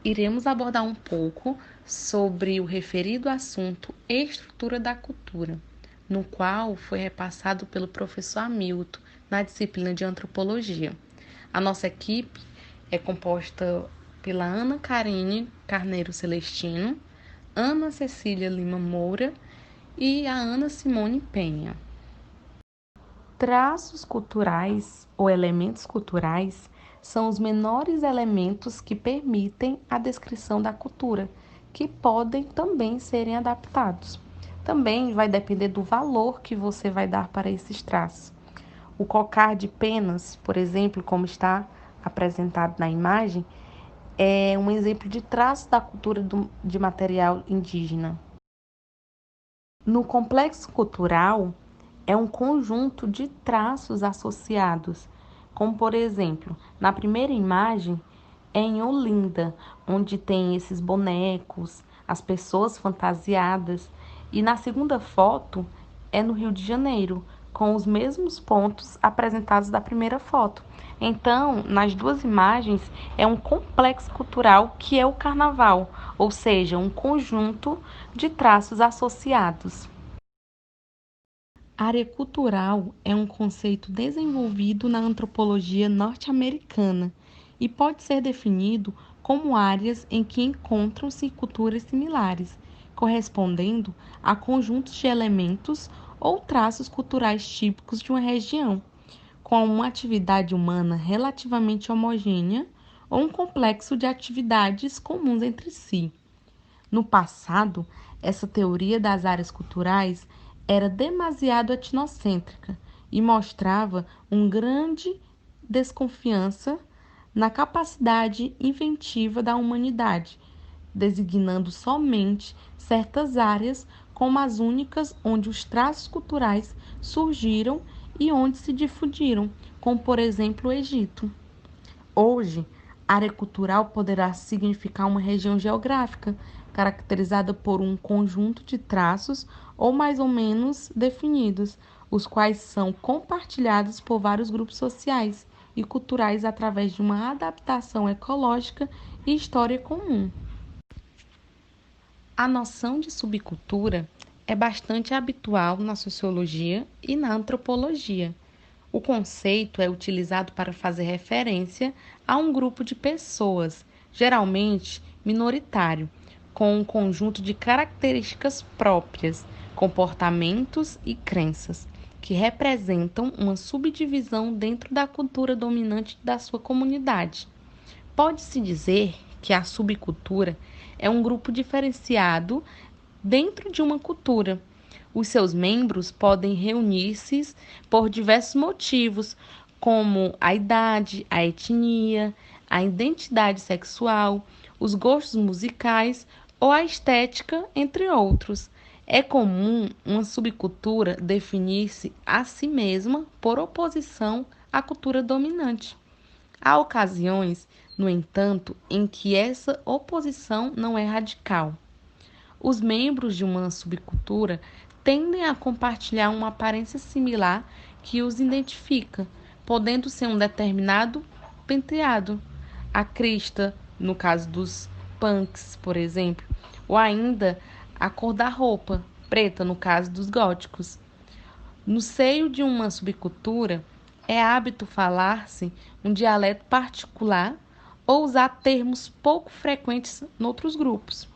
Iremos abordar um pouco sobre o referido assunto estrutura da cultura, no qual foi repassado pelo professor Hamilton na disciplina de antropologia. A nossa equipe é composta pela Ana Karine Carneiro Celestino, Ana Cecília Lima Moura e a Ana Simone Penha. Traços culturais ou elementos culturais são os menores elementos que permitem a descrição da cultura, que podem também serem adaptados. Também vai depender do valor que você vai dar para esses traços. O cocar de penas, por exemplo, como está apresentado na imagem, é um exemplo de traço da cultura de material indígena. No complexo cultural, é um conjunto de traços associados, como por exemplo, na primeira imagem é em Olinda, onde tem esses bonecos, as pessoas fantasiadas, e na segunda foto é no Rio de Janeiro, com os mesmos pontos apresentados da primeira foto. Então, nas duas imagens é um complexo cultural que é o carnaval, ou seja, um conjunto de traços associados. Área cultural é um conceito desenvolvido na antropologia norte-americana e pode ser definido como áreas em que encontram-se culturas similares, correspondendo a conjuntos de elementos ou traços culturais típicos de uma região, com uma atividade humana relativamente homogênea ou um complexo de atividades comuns entre si. No passado, essa teoria das áreas culturais era demasiado etnocêntrica e mostrava uma grande desconfiança na capacidade inventiva da humanidade, designando somente certas áreas como as únicas onde os traços culturais surgiram e onde se difundiram, como por exemplo o Egito. Hoje, área cultural poderá significar uma região geográfica caracterizada por um conjunto de traços ou mais ou menos definidos, os quais são compartilhados por vários grupos sociais e culturais através de uma adaptação ecológica e história comum. A noção de subcultura é bastante habitual na sociologia e na antropologia. O conceito é utilizado para fazer referência a um grupo de pessoas, geralmente minoritário, com um conjunto de características próprias, comportamentos e crenças, que representam uma subdivisão dentro da cultura dominante da sua comunidade. Pode-se dizer que a subcultura é um grupo diferenciado dentro de uma cultura. Os seus membros podem reunir-se por diversos motivos, como a idade, a etnia, a identidade sexual, os gostos musicais ou a estética, entre outros. É comum uma subcultura definir-se a si mesma por oposição à cultura dominante. Há ocasiões, no entanto, em que essa oposição não é radical. Os membros de uma subcultura tendem a compartilhar uma aparência similar que os identifica, podendo ser um determinado penteado, a crista, no caso dos punks, por exemplo, ou ainda a cor da roupa, preta, no caso dos góticos. No seio de uma subcultura, é hábito falar-se um dialeto particular ou usar termos pouco frequentes em outros grupos.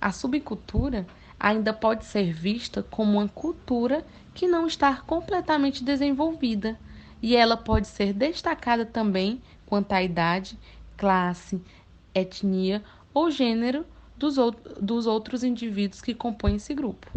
A subcultura ainda pode ser vista como uma cultura que não está completamente desenvolvida, e ela pode ser destacada também quanto à idade, classe, etnia ou gênero dos outros indivíduos que compõem esse grupo.